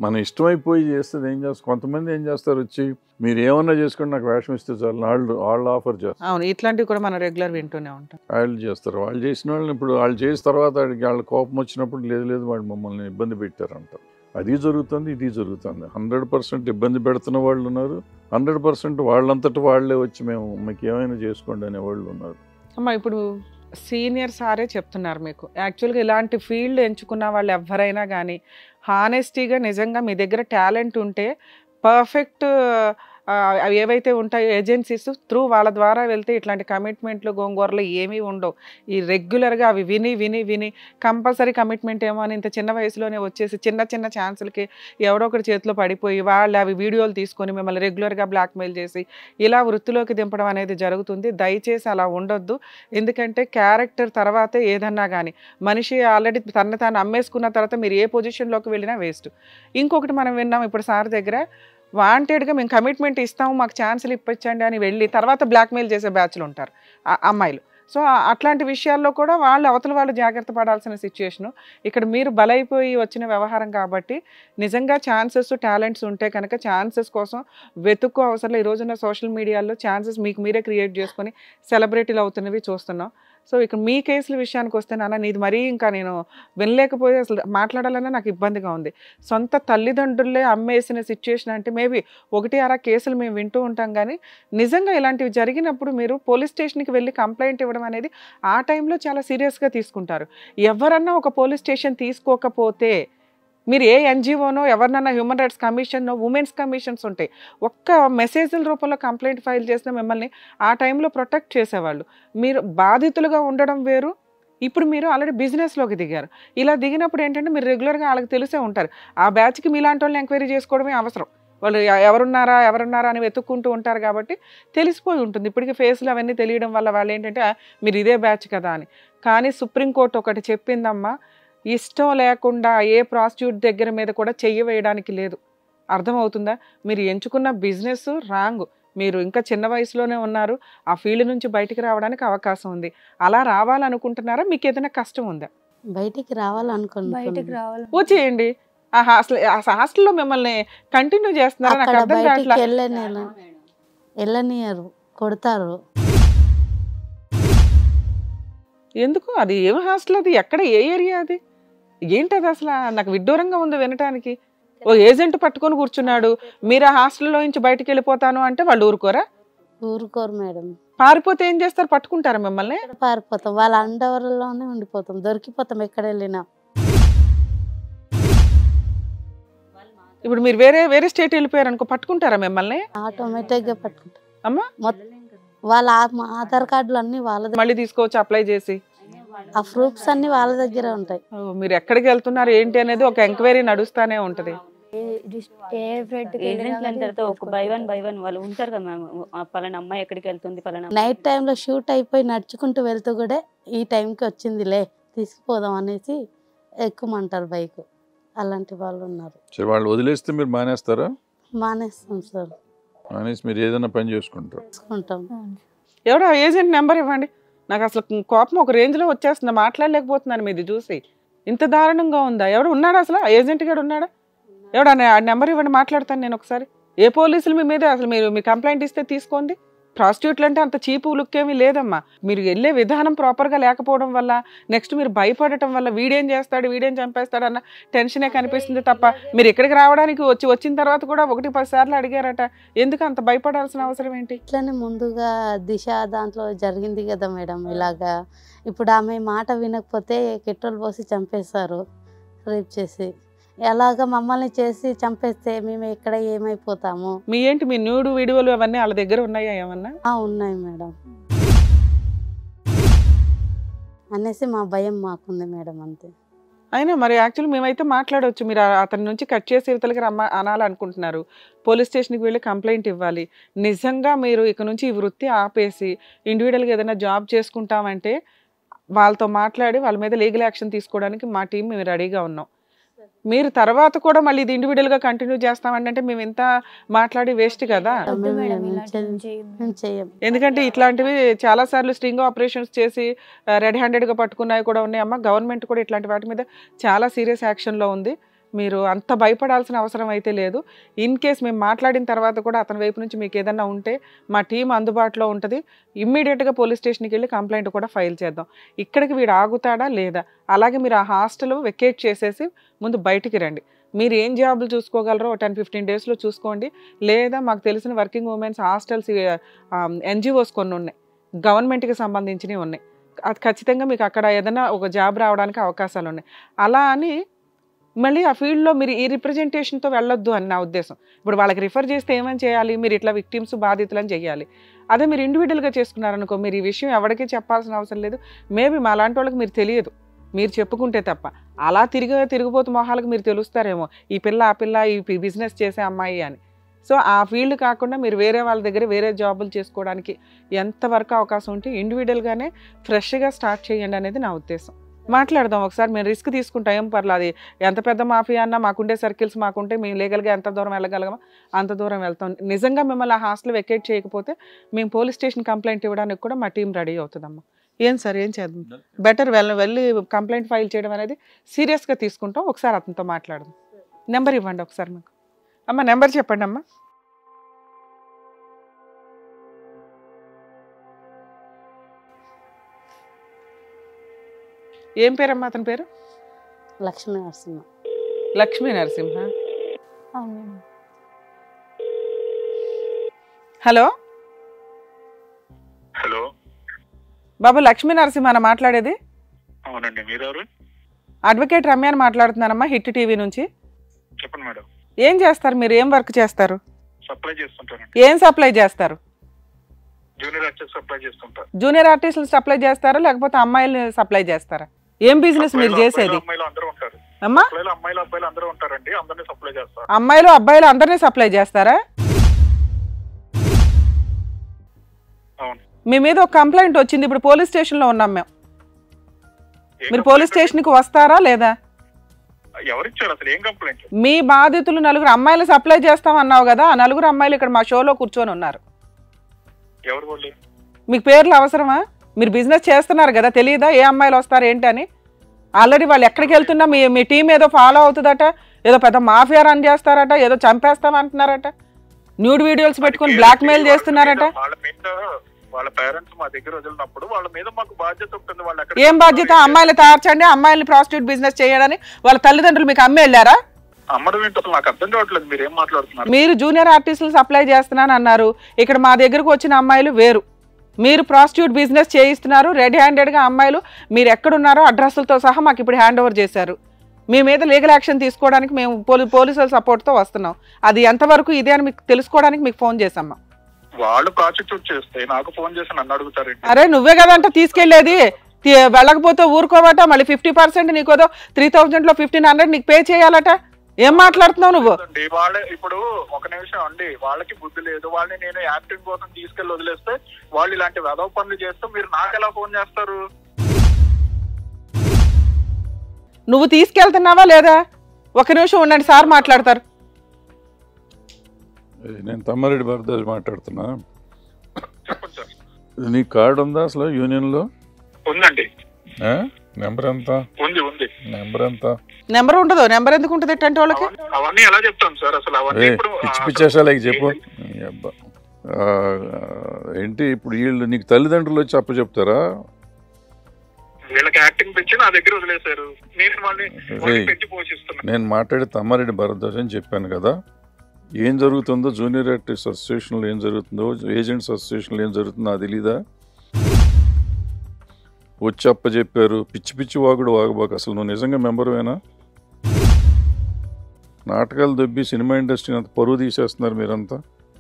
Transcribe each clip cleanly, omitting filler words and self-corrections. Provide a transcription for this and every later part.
మన ఇష్టమైపోయి చేస్తుంది ఏం చేస్తారు. కొంతమంది ఏం చేస్తారు, వచ్చి మీరు ఏమన్నా చేసుకుని నాకు వేషం ఇస్తే చాలు వాళ్ళు ఆఫర్ చేస్తారు. అవును, ఇట్లాంటివి కూడా మనం రెగ్యులర్ వింటూనే ఉంటాం. వాళ్ళు చేస్తారు. వాళ్ళు చేసిన వాళ్ళని ఇప్పుడు వాళ్ళు చేసిన తర్వాత వాళ్ళ కోపం వచ్చినప్పుడు లేదు వాళ్ళు మమ్మల్ని ఇబ్బంది పెట్టారంట. అది జరుగుతుంది, ఇది జరుగుతుంది. 100% ఇబ్బంది పెడుతున్న వాళ్ళు ఉన్నారు, 100% వాళ్ళంతటి వాళ్ళే వచ్చి మేము మీకు ఏమైనా చేసుకోండి అనే వాళ్ళు ఉన్నారు. అమ్మా ఇప్పుడు సీనియర్ సారే చెప్తున్నారు మీకు, యాక్చువల్గా ఇలాంటి ఫీల్డ్ ఎంచుకున్న వాళ్ళు ఎవరైనా కానీ హానెస్టీగా నిజంగా మీ దగ్గర టాలెంట్ ఉంటే పర్ఫెక్ట్ ఏవైతే ఉంటాయో ఏజెన్సీస్ త్రూ వాళ్ళ ద్వారా వెళ్తే ఇట్లాంటి కమిట్మెంట్లు గోంగూరలు ఏమీ ఉండవు. ఈ రెగ్యులర్గా అవి విని విని విని కంపల్సరీ కమిట్మెంట్ ఏమో అని ఇంత చిన్న వయసులోనే వచ్చేసి చిన్న చిన్న ఛాన్సులకి ఎవడో ఒకటి చేతిలో పడిపోయి వాళ్ళు అవి వీడియోలు తీసుకొని మిమ్మల్ని రెగ్యులర్గా బ్లాక్మెయిల్ చేసి ఇలా వృత్తిలోకి దింపడం అనేది జరుగుతుంది. దయచేసి అలా ఉండొద్దు. ఎందుకంటే క్యారెక్టర్ తర్వాతే ఏదన్నా కానీ, మనిషి ఆల్రెడీ తను తాను అమ్మేసుకున్న తర్వాత మీరు ఏ పొజిషన్లోకి వెళ్ళినా వేస్ట్. ఇంకొకటి మనం విన్నాం ఇప్పుడు సార్ దగ్గర, వాంటెడ్గా మేము కమిట్మెంట్ ఇస్తాము మాకు ఛాన్సులు ఇప్పించండి అని వెళ్ళి తర్వాత బ్లాక్మెయిల్ చేసే బ్యాచ్లు ఉంటారు అమ్మాయిలు. సో అట్లాంటి విషయాల్లో కూడా అవతల వాళ్ళు జాగ్రత్త పడాల్సిన సిచ్యుయేషను. ఇక్కడ మీరు బలైపోయి వచ్చిన వ్యవహారం కాబట్టి నిజంగా ఛాన్సెస్ టాలెంట్స్ ఉంటే కనుక ఛాన్సెస్ కోసం వెతుక్కో అవసరం. ఈ రోజున సోషల్ మీడియాలో ఛాన్సెస్ మీకు మీరే క్రియేట్ చేసుకొని సెలబ్రిటీలు అవుతున్నవి చూస్తున్నాం. సో ఇక్కడ మీ కేసుల విషయానికి వస్తే నాన్న నీది మరీ ఇంకా నేను వినలేకపోయి అసలు మాట్లాడాలన్నా నాకు ఇబ్బందిగా ఉంది. సొంత తల్లిదండ్రులే అమ్మేసిన సిచ్యుయేషన్ అంటే మేబీ 1-6 కేసులు మేము వింటూ ఉంటాం, కానీ నిజంగా ఇలాంటివి జరిగినప్పుడు మీరు పోలీస్ స్టేషన్కి వెళ్ళి కంప్లైంట్ ఇవ్వడం అనేది ఆ టైంలో చాలా సీరియస్గా తీసుకుంటారు. ఎవరన్నా ఒక పోలీస్ స్టేషన్ తీసుకోకపోతే మీరు ఏ ఎన్జిఓనో ఎవరినన్నా హ్యూమన్ రైట్స్ కమిషన్నో ఉమెన్స్ కమిషన్స్ ఉంటాయి, ఒక్క మెసేజ్ల రూపంలో కంప్లైంట్ ఫైల్ చేసిన మిమ్మల్ని ఆ టైంలో ప్రొటెక్ట్ చేసేవాళ్ళు. మీరు బాధితులుగా ఉండడం వేరు, ఇప్పుడు మీరు ఆల్రెడీ బిజినెస్లోకి దిగారు. ఇలా దిగినప్పుడు ఏంటంటే మీరు రెగ్యులర్గా వాళ్ళకి తెలిసే ఉంటారు. ఆ బ్యాచ్కి మీలాంటి వాళ్ళని ఎంక్వైరీ చేసుకోవడమే అవసరం. వాళ్ళు ఎవరున్నారా అని వెతుక్కుంటూ ఉంటారు కాబట్టి తెలిసిపోయి ఉంటుంది. ఇప్పటికీ ఫేస్లు అవన్నీ తెలియడం వల్ల వాళ్ళు ఏంటంటే మీరు ఇదే బ్యాచ్ కదా అని. కానీ సుప్రీంకోర్టు ఒకటి చెప్పిందమ్మా, ఇష్టం లేకుండా ఏ ప్రాస్టిట్యూట్ దగ్గర మీద కూడా చెయ్యి వేయడానికి లేదు. అర్థమవుతుందా? మీరు ఎంచుకున్న బిజినెస్ రాంగ్. మీరు ఇంకా చిన్న వయసులోనే ఉన్నారు. ఆ ఫీల్డ్ నుంచి బయటికి రావడానికి అవకాశం ఉంది. అలా రావాలనుకుంటున్నారా? మీకు ఏదైనా కష్టం ఉందా? బయటికి రావాలనుకుంటున్నాను. వచ్చేయండి. ఆ హాస్టల్లో మిమ్మల్ని కంటిన్యూ చేస్తున్నారా? నాకు అర్థం కావట్లేదు. వెళ్ళనియరు, కొడతారు. ఎందుకు? అది ఏం హాస్టల్? అది ఎక్కడ? ఏ ఏరియా అది? ఏంటది అసలు? నాకు విడ్డూరంగా ఉంది వినటానికి. ఓ ఏజెంట్ పట్టుకొని కూర్చున్నాడు, మీరు ఆ హాస్టల్లో నుంచి బయటకు వెళ్ళిపోతాను అంటే వాళ్ళు ఊరుకోరా? ఊరుకోరు మేడం. పారిపోతే ఏం చేస్తారు? పట్టుకుంటారా మిమ్మల్ని? పారిపోతాం, వాళ్ళ అండవరలోనే ఉండిపోతాం, దొరికిపోతాం ఎక్కడ వెళ్ళినా. ఇప్పుడు మీరు వేరే స్టేట్ వెళ్ళిపోయారు అనుకో, పట్టుకుంటారా మిమ్మల్ని? ఆటోమేటిక్ గా పట్టుకుంటాం అమ్మా. వాళ్ళ ఆధార్ కార్డులు అన్ని వాళ్ళ మళ్ళీ తీసుకోవచ్చు అప్లై చేసి, ఆ ప్రూఫ్స్ అన్ని వాళ్ళ దగ్గర ఉంటాయి. మీరు ఎక్కడికి వెళ్తున్నారు ఏంటి అనేది ఒక ఎంక్వైరీ నడుస్తానే ఉంటది. ఒక బై వన్ వాళ్ళు ఉంటారు కదా మ్యామ్, పలానా అమ్మాయి ఎక్కడికి వెళ్తుంది, పలానా నైట్ టైంలో షూట్ అయిపోయి నడుచుకుంటూ వెళ్తూ కూడా ఈ టైంకి వచ్చిందిలే తీసుకుపోదాం అనేసి ఎక్కుమంటారు బైక్. అలాంటి వాళ్ళు ఉన్నారు. వాళ్ళు వదిలేస్తే మీరు మానేస్తారా? మానేస్తాం సార్. మానేసి మీరు ఏదైనా పని చేసుకుంటాం. ఎవరో ఏజెంట్ నెంబర్ ఇవ్వండి. నాకు అసలు కోపం ఒక రేంజ్లో వచ్చేస్తుంది, మాట్లాడలేకపోతున్నాను మీది చూసి. ఇంత దారుణంగా ఉందా? ఎవడు ఉన్నాడా అసలు? ఏజెంట్ గడు ఉన్నాడా? ఎవడా? ఆ నెంబర్ ఇవ్వండి, మాట్లాడతాను నేను ఒకసారి. ఏ పోలీసులు మీ మీద అసలు మీ కంప్లైంట్ ఇస్తే తీసుకోండి. ప్రాస్టిట్యూట్లు అంటే అంత చీపు లుక్ ఏమీ లేదమ్మా. మీరు వెళ్ళే విధానం ప్రాపర్గా లేకపోవడం వల్ల, నెక్స్ట్ మీరు భయపడటం వల్ల వీడేం చేస్తాడు వీడేం చంపేస్తాడు అన్న టెన్షనే కనిపిస్తుంది తప్ప, మీరు ఇక్కడికి రావడానికి వచ్చిన తర్వాత కూడా 1-10 సార్లు అడిగారట. ఎందుకు అంత భయపడాల్సిన అవసరం ఏంటి? ఇట్లనే ముందుగా దిశ దాంట్లో జరిగింది కదా మేడం ఇలాగా. ఇప్పుడు ఆమె మాట వినకపోతే పెట్రోల్ పోసి చంపేశారు, రేప్ చేసి. ఎలాగ మమ్మల్ని చేసి చంపేస్తే మేము ఎక్కడ ఏమైపోతాము? మీ న్యూడ్ వీడియోలు అవన్నీ వాళ్ళ దగ్గర ఉన్నాయా ఏమన్నా? ఉన్నాయి మేడం అనేసి మా భయం మాకుంది మేడం, అంతే. అయినా మరి యాక్చువల్లీ మేమైతే మాట్లాడవచ్చు. మీరు అతని నుంచి కట్ చేసి ఇవతలకి అనాలనుకుంటున్నారు, పోలీస్ స్టేషన్కి వెళ్ళి కంప్లైంట్ ఇవ్వాలి. నిజంగా మీరు ఇక నుంచి ఈ వృత్తి ఆపేసి ఇండివిజువల్గా ఏదైనా జాబ్ చేసుకుంటామంటే వాళ్ళతో మాట్లాడి వాళ్ళ మీద లీగల్ యాక్షన్ తీసుకోవడానికి మా టీం మేము రెడీగా ఉన్నాం. మీరు తర్వాత కూడా మళ్ళీ ఇది ఇండివిజువల్గా కంటిన్యూ చేస్తామండి అంటే మేము ఇంత మాట్లాడి వేస్ట్ కదా. ఎందుకంటే ఇట్లాంటివి చాలా సార్లు స్ట్రింగ్ ఆపరేషన్స్ చేసి రెడ్ హ్యాండెడ్గా పట్టుకున్నవి కూడా ఉన్నాయమ్మా. గవర్నమెంట్ కూడా ఇట్లాంటి వాటి మీద చాలా సీరియస్ యాక్షన్లో ఉంది. మీరు అంత భయపడాల్సిన అవసరం అయితే లేదు. ఇన్ కేస్ మేము మాట్లాడిన తర్వాత కూడా అతని వైపు నుంచి మీకు ఏదన్నా ఉంటే మా టీం అందుబాటులో ఉంటుంది. ఇమ్మీడియట్గా పోలీస్ స్టేషన్కి వెళ్ళి కంప్లైంట్ కూడా ఫైల్ చేద్దాం. ఇక్కడికి వీడు ఆగుతాడా లేదా, అలాగే మీరు ఆ హాస్టల్ వెకేట్ చేసేసి ముందు బయటికి రండి. మీరు ఏం జాబులు చూసుకోగలరో 10-15 డేస్లో చూసుకోండి. లేదా మాకు తెలిసిన వర్కింగ్ ఉమెన్స్ హాస్టల్స్ ఎన్జిఓస్ కొన్ని ఉన్నాయి, గవర్నమెంట్కి సంబంధించినవి ఉన్నాయి. అది ఖచ్చితంగా మీకు అక్కడ ఏదైనా ఒక జాబ్ రావడానికి అవకాశాలు ఉన్నాయి. అలా అని మళ్ళీ ఆ ఫీల్డ్లో మీరు ఈ రిప్రజెంటేషన్తో వెళ్ళొద్దు అని నా ఉద్దేశం. ఇప్పుడు వాళ్ళకి రిఫర్ చేస్తే ఏమని చేయాలి, మీరు ఇట్లా విక్టిమ్స్ బాధితులని చేయాలి. అదే మీరు ఇండివిజువల్గా చేసుకున్నారనుకో, మీరు ఈ విషయం ఎవరికీ చెప్పాల్సిన అవసరం లేదు. మేబీ మా లాంటి వాళ్ళకి మీరు తెలియదు, మీరు చెప్పుకుంటే తప్ప. అలా తిరిగిపోతు మొహాలకు మీరు తెలుస్తారేమో, ఈ పిల్ల ఆ పిల్ల ఈ బిజినెస్ చేసే అమ్మాయి అని. సో ఆ ఫీల్డ్ కాకుండా మీరు వేరే వాళ్ళ దగ్గర వేరే జాబులు చేసుకోవడానికి ఎంతవరకు అవకాశం ఉంటే ఇండివిజువల్గానే ఫ్రెష్గా స్టార్ట్ చేయండి అనేది నా ఉద్దేశం. మాట్లాడదాం ఒకసారి. మేము రిస్క్ తీసుకుంటాం, ఏం పర్లేదు. అది ఎంత పెద్ద మాఫియా అన్నా మాకుండే సర్కిల్స్ మాకుంటే మేము లీగల్గా ఎంత దూరం వెళ్ళగలగమో అంత దూరం వెళ్తాం. నిజంగా మిమ్మల్ని ఆ హాస్టల్ వెకేట్ చేయకపోతే మేము పోలీస్ స్టేషన్ కంప్లైంట్ ఇవ్వడానికి కూడా మా టీం రెడీ అవుతుందమ్మా. ఏం సార్, ఏం చేద్దాం? బెటర్ వెళ్ళి కంప్లైంట్ ఫైల్ చేయడం అనేది సీరియస్గా తీసుకుంటాం. ఒకసారి అతనితో మాట్లాడదాం. నెంబర్ ఇవ్వండి ఒకసారి మాకు. అమ్మ నెంబర్ చెప్పండి అమ్మా. ఏం పేరమ్మా అతని పేరు? లక్ష్మీ నరసింహ. లక్ష్మీ నరసింహ. హలో హలో బాబు, లక్ష్మీ నరసింహ మాట్లాడేది? అవునండి, మీరెవరు? అడ్వకేట్ రమ్యాని మాట్లాడుతున్నానమ్మా, హిట్ టీవీ నుంచి. చెప్పండి మేడం. ఏం చేస్తారు మీరు? ఏం వర్క్ చేస్తారు? సప్లై చేస్తుంటానండి. ఏం సప్లై చేస్తారు? జూనియర్ ఆర్టిస్ట్ సప్లై చేస్తుంటారు. జూనియర్ ఆర్టిస్టులు సప్లై చేస్తారా లేకపోతే అమ్మాయిలు సప్లై చేస్తారా? ఏం బిజినెస్ మీరు చేసేది? అమ్మాయిలు అందరూ ఉంటారు. అమ్మా, అమ్మాయిలు అబ్బాయిలు అందరూ ఉంటారండి, అందరినీ సప్లై చేస్తారు. అమ్మాయిలు అబ్బాయిలు అందరినీ సప్లై చేస్తారా? అవును. మీ మీద ఒక కంప్లైంట్ వచ్చింది, ఇప్పుడు పోలీస్ స్టేషన్లో ఉన్నాం మేము. మీరు పోలీస్ స్టేషన్కి వస్తారా లేదా? ఎవరిచ్చారు అసలు? ఏం కంప్లైంట్? మీ బాధితులు 4 అమ్మాయిలు సప్లై చేస్తాం అన్నావు కదా, ఆ 4 అమ్మాయిలు ఇక్కడ మా షోలో కూర్చొని ఉన్నారు. ఎవరు వాళ్ళు? మీకు పేర్లు అవసరమా? మీరు బిజినెస్ చేస్తున్నారు కదా, తెలియదా ఏ అమ్మాయిలు వస్తారు ఏంటి అని? ఆల్రెడీ వాళ్ళు ఎక్కడికి వెళ్తున్నా మీ టీం ఏదో ఫాలో అవుతుందట, ఏదో పెద్ద మాఫియా రన్ చేస్తారట, ఏదో చంపేస్తామంటున్నారట, న్యూడ్ వీడియోస్ పెట్టుకుని బ్లాక్ మెయిల్ చేస్తున్నారట. వాళ్ళ పేరెంట్స్ మా దగ్గర వదిలినప్పుడు వాళ్ళ మీద మాకు బాధ్యత ఉంటుంది. వాళ్ళు ఏం బాధ్యత? అమ్మాయిలు తార్చండి, అమ్మాయిలు ప్రాస్టిట్యూట్ బిజినెస్ చేయడానికి వాళ్ళ తల్లిదండ్రులు మీకు అమ్మి వెళ్ళారా? అమ్మడం ఏంటో నాకు అర్థం కావట్లేదు. మీరు ఏం మాట్లాడుతున్నారు? మీరు జూనియర్ ఆర్టిస్టులు సప్లై చేస్తున్నాను అన్నారు, ఇక్కడ మా దగ్గరకు వచ్చిన అమ్మాయిలు వేరు. మీరు ప్రాస్టిట్యూట్ బిజినెస్ చేయిస్తున్నారు రెడీ హ్యాండెడ్గా. అమ్మాయిలు మీరు ఎక్కడున్నారో అడ్రస్లతో సహా మాకు ఇప్పుడు హ్యాండ్ ఓవర్ చేశారు. మీ మీద లీగల్ యాక్షన్ తీసుకోవడానికి మేము పోలీసుల సపోర్ట్తో వస్తున్నాం. అది ఎంతవరకు ఇదే అని మీకు తెలుసుకోవడానికి మీకు ఫోన్ చేసామ్మా. వాళ్ళు ప్రాసిక్యూట్ చేస్తే నాకు ఫోన్ చేసి నన్ను అడుగుతారు. అరే నువ్వే కదంట తీసుకెళ్లేది, వెళ్ళకపోతే ఊరుకోవట. మళ్ళీ 50% నీకు 3000లో 1500 నీకు పే చేయాలట. ఏం మాట్లాడుతున్నావు నువ్వు? వాళ్ళే ఇప్పుడు ఒక నిమిషం అండి, వాళ్ళకి బుద్ధి లేదు. వాళ్ళని నేను యాక్టింగ్ కోసం తీసుకెళ్లి వదిలేస్తే వాళ్ళు ఇలాంటి వెధవ పనులు చేస్తూ మీరు నాకు ఎలా ఫోన్ చేస్తారు? నువ్వు తీసుకెళ్తున్నావా లేదా? ఒక నిమిషం ఉండండి, సార్ మాట్లాడతారు. నేను తమ్మారెడ్డి భరద్వాజ్ మాట్లాడుతున్నా. చెప్పండి సార్. నీ కార్డు ఉందా అసలు యూనియన్లో? ఉందండి. నెంబర్ ఎంత? ఉంది. నెంబర్ ఎంత? నెంబర్ ఉండదు. నెంబర్ ఎందుకు ఉంటుంది ఇట్లాంటి వాళ్ళకి? అవన్నీ ఎలా చెప్తాం సార్ అసలు? అవన్నీ పిచ్చి పిచ్చేసాలకి చెప్పు. ఏంటి ఇప్పుడు వీళ్ళు నీకు తల్లిదండ్రులు వచ్చి అప్పు చెప్తారా? వీళ్ళకి యాక్టింగ్ పెంచి నా దగ్గర వదిలేశారు. నేను వాళ్ళని పెంచి పోషిస్తున్నా. నేను మాట్లాడి తమ్మారెడ్డి భరద్వాజ్ అని చెప్పాను కదా. ఏం జరుగుతుందో జూనియర్ ఆర్టిస్ట్ అసోసియేషన్లో ఏం జరుగుతుందో, ఏజెంట్స్ అసోసియేషన్లో ఏం జరుగుతుందో అది తెలీదా? వచ్చి అప్ప చెప్పారు. పిచ్చి పిచ్చి వాగుడు వాగబాక. అసలు నువ్వు నిజంగా మెంబర్వేనా? నాటకాలు దొబ్బి సినిమా ఇండస్ట్రీని అంత పరువు తీసేస్తున్నారు మీరంతా.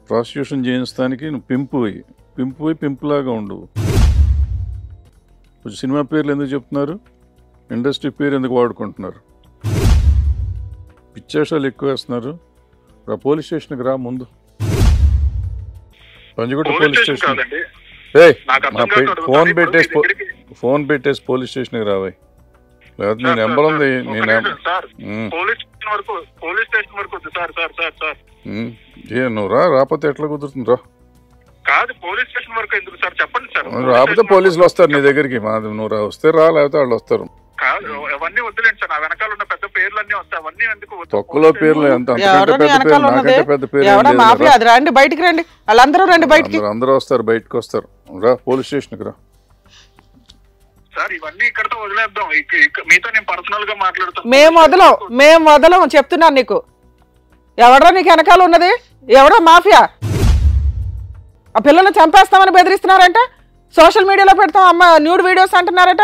ప్రాసిక్యూషన్ చేయించడానికి నువ్వు పింపులాగా ఉండు. కొంచెం సినిమా పేర్లు ఎందుకు చెప్తున్నారు? ఇండస్ట్రీ పేరు ఎందుకు వాడుకుంటున్నారు? పిచ్చేషాలు ఎక్కువ వేస్తున్నారు. పోలీస్ స్టేషన్కి రా ముందు. Panjagutta police station. ఫోన్ పెట్టేసి పోలీస్ స్టేషన్కి రావాయి. లేకపోతే నీ నెంబర్ ఉంది. నువ్వు రాకపోతే ఎట్లా కుదురుతుంది? రా. పోలీస్ స్టేషన్ వరకు ఎందుకు సార్? చెప్పండి సార్. రాకపోతే పోలీసులు వస్తారు నీ దగ్గరికి. నువ్వు వస్తే రా, లేకపోతే వాళ్ళు వస్తారు. అవన్నీ వద్దులేండి సార్. నా వెనకాల ఉన్న పెద్ద పేర్లన్నీ వస్తాయి, అవన్నీ ఎందుకు? తొక్కలో పేర్లు ఎంత ఎవరో నీ వెనకాల ఉన్నదే ఎవడో మాఫియా, అది రండి బయటికి రండి, వాళ్ళందరూ రండి బయటికి. అందరూ వస్తారు, బయటకు వస్తారు. రా పోలీస్ స్టేషన్కి రా. సార్ ఇవన్నీ ఇక్కడతో వదిలేద్దాం, మీతో నేను పర్సనల్ గా మాట్లాడుతాను. మేము వదలం చెప్తున్నాను నీకు. ఎవడో నీకు వెనకాల ఉన్నది, ఎవడో మాఫియా. ఆ పిల్లల్ని చంపేస్తామని బెదిరిస్తున్నారంట, సోషల్ మీడియాలో పెడతాం అమ్మ న్యూడ్ వీడియోస్ అంటున్నారట.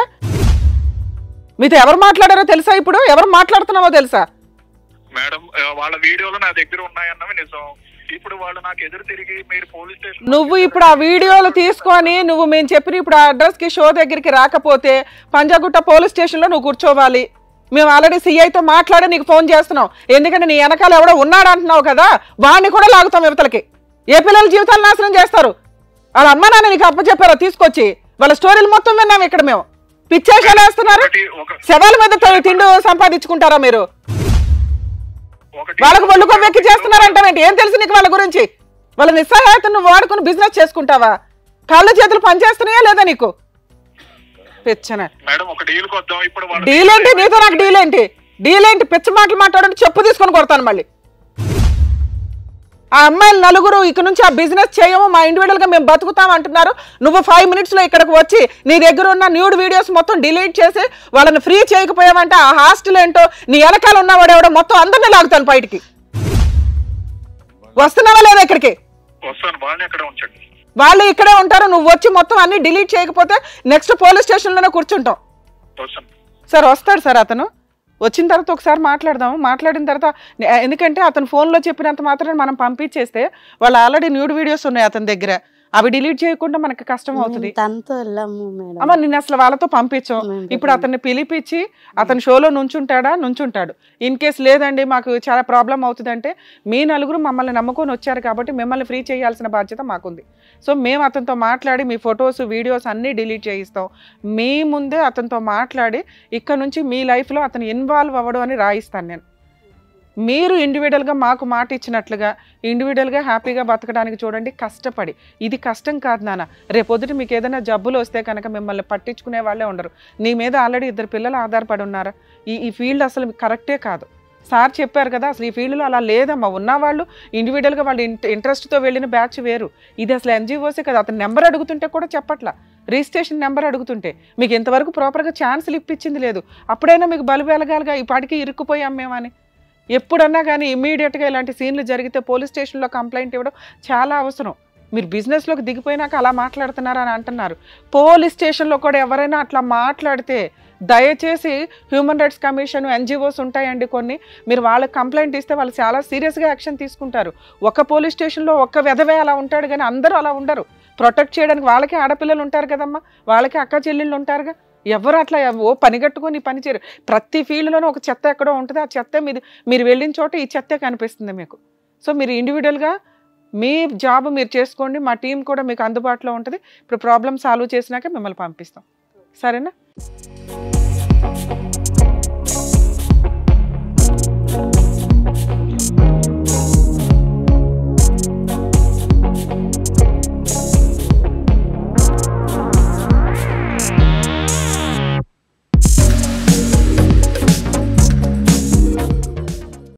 మీతో ఎవరు మాట్లాడారో తెలుసా? ఇప్పుడు ఎవరు మాట్లాడుతున్నావో తెలుసా? మేడం వాళ్ళ వీడియోలు నా దగ్గర ఉన్నాయన్నవి నిజం. ఇప్పుడు వాళ్ళు నాకు ఎదురు తిరిగి మీరు పోలీస్ స్టేషన్, నువ్వు ఇప్పుడు ఆ వీడియోలు తీసుకొని నువ్వు మేము చెప్పిన ఇప్పుడు ఆ అడ్రస్ కి షో దగ్గరికి రాకపోతే పంజాగుట్ట పోలీస్ స్టేషన్ లో నువ్వు కూర్చోవాలి. మేము ఆల్రెడీ సిఐతో మాట్లాడి నీకు ఫోన్ చేస్తున్నాం, ఎందుకంటే నీ వెనకాల ఎవడో ఉన్నాడు అంటున్నావు కదా, వాడిని కూడా లాగుతాం యువతలకి. ఏ పిల్లల జీవితాలు నాశనం చేస్తారు? వాళ్ళ అమ్మ నాన్న నీకు అప్పచెప్పారో తీసుకొచ్చి వాళ్ళ స్టోరీలు మొత్తం విన్నాం ఇక్కడ. మేము పిచ్చేషాలు వేస్తున్నారు, శవాల మీద తిండి సంపాదించుకుంటారా మీరు? వాళ్ళకు ఒళ్ళు కొవ్వెక్కి చేస్తున్నారంటావేంటి? ఏం తెలుసు నీకు వాళ్ళ గురించి? వాళ్ళ నిస్సహాయతను నువ్వు వాడుకుని బిజినెస్ చేసుకుంటావా? కాళ్ళు చేతులు పనిచేస్తున్నాయా లేదా నీకు? పిచ్చన డీల్ ఏంటి నీతో? నాకు డీల్ ఏంటి? పిచ్చ మాటలు మాట్లాడంటే చెప్పు తీసుకొని కొడతాను మళ్ళీ. ఆ అమ్మాయిలు నలుగురు ఇక నుంచి ఆ బిజినెస్ చేయము, మా ఇండివిజువల్ గా మేము బతుకుతాం అంటున్నారు. నువ్వు 5 minutes లో ఇక్కడికి వచ్చి నీ దగ్గర ఉన్న న్యూడ్ వీడియోస్ మొత్తం డిలీట్ చేసి వాళ్ళని ఫ్రీ చేయకపోయావంటే ఆ హాస్టల్ ఏంటో నీ వెనకాల ఉన్నవాడు ఎవడో మొత్తం అందరినీ లాగుతాను బయటికి. వస్తున్నావా లేదా ఇక్కడికి? వాళ్ళు ఇక్కడే ఉంటారు, నువ్వు వచ్చి మొత్తం అన్ని డిలీట్ చేయకపోతే నెక్స్ట్ పోలీస్ స్టేషన్ లోనే కూర్చుంటాం. సార్ వస్తాడు సార్, అతను వచ్చిన తర్వాత ఒకసారి మాట్లాడదాము. మాట్లాడిన తర్వాత ఎందుకంటే అతను ఫోన్లో చెప్పినంత మాత్రం మనం పంపించేస్తే వాళ్ళు ఆల్రెడీ న్యూడ్ వీడియోస్ ఉన్నాయి అతని దగ్గర, అవి డిలీట్ చేయకుండా మనకి కష్టం అవుతుంది. అమ్మ నిన్ను అసలు వాళ్ళతో పంపించాం. ఇప్పుడు అతన్ని పిలిపించి అతని షోలో నుంచుంటాడు. ఇన్ కేస్ లేదండి మాకు చాలా ప్రాబ్లం అవుతుందంటే మీ నలుగురు మమ్మల్ని నమ్ముకొని వచ్చారు కాబట్టి మిమ్మల్ని ఫ్రీ చేయాల్సిన బాధ్యత మాకుంది. సో మేము అతనితో మాట్లాడి మీ ఫొటోస్ వీడియోస్ అన్నీ డిలీట్ చేయిస్తాం. మీ ముందే అతనితో మాట్లాడి ఇక్కడ నుంచి మీ లైఫ్లో అతను ఇన్వాల్వ్ అవ్వడం అని రాయిస్తాను నేను. మీరు ఇండివిజువల్గా మాకు మాట ఇచ్చినట్లుగా ఇండివిజువల్గా హ్యాపీగా బతకడానికి చూడండి, కష్టపడి. ఇది కష్టం కాదు నాన్న. రేపొద్దుట మీకు ఏదైనా జబ్బులు వస్తే కనుక మిమ్మల్ని పట్టించుకునే వాళ్ళే ఉండరు. నీ మీద ఆల్రెడీ 2 పిల్లలు ఆధారపడి ఉన్నారు. ఈ ఫీల్డ్ అసలు కరెక్టే కాదు. సార్ చెప్పారు కదా, అసలు ఈ ఫీల్డ్లో అలా లేదమ్మా. ఉన్నవాళ్ళు ఇండివిజువల్గా వాళ్ళు ఇంట్రెస్ట్తో వెళ్ళిన బ్యాచ్ వేరు. ఇది అసలు ఎన్జిఓసే కదా. అతను నెంబర్ అడుగుతుంటే కూడా చెప్పట్లా, రిజిస్ట్రేషన్ నెంబర్ అడుగుతుంటే. మీకు ఇంతవరకు ప్రాపర్గా ఛాన్సులు ఇప్పించింది లేదు. అప్పుడైనా మీకు బలు వెలగాలిగా, ఈ పాటికి ఇరుక్కుపోయాం మేమని. ఎప్పుడన్నా కానీ ఇమ్మీడియట్గా ఇలాంటి సీన్లు జరిగితే పోలీస్ స్టేషన్లో కంప్లైంట్ ఇవ్వడం చాలా అవసరం. మీరు బిజినెస్లోకి దిగిపోయినాక అలా మాట్లాడుతున్నారని అంటున్నారు. పోలీస్ స్టేషన్లో కూడా ఎవరైనా అట్లా మాట్లాడితే దయచేసి హ్యూమన్ రైట్స్ కమిషన్ ఎన్జిఓస్ ఉంటాయండి కొన్ని, మీరు వాళ్ళకి కంప్లైంట్ ఇస్తే వాళ్ళు చాలా సీరియస్గా యాక్షన్ తీసుకుంటారు. ఒక పోలీస్ స్టేషన్లో ఒక్క వెధవే అలా ఉంటాడు కానీ అందరూ అలా ఉండరు. ప్రొటెక్ట్ చేయడానికి వాళ్ళకి ఆడపిల్లలు ఉంటారు కదమ్మా, వాళ్ళకి అక్క చెల్లెళ్ళు ఉంటారుగా. ఎవరు అట్లా పనిగట్టుకొని పని చేయరు. ప్రతి ఫీల్డ్లోనూ ఒక చెత్త ఎక్కడో ఉంటుంది. ఆ చెత్త మీరు వెళ్ళిన చోట ఈ చెత్తే కనిపిస్తుంది మీకు. సో మీరు ఇండివిజువల్గా మీ జాబ్ మీరు చేసుకోండి, మా టీం కూడా మీకు అందుబాటులో ఉంటుంది. ఇప్పుడు ప్రాబ్లమ్ సాల్వ్ చేసినాక మిమ్మల్ని పంపిస్తాం, సరేనా?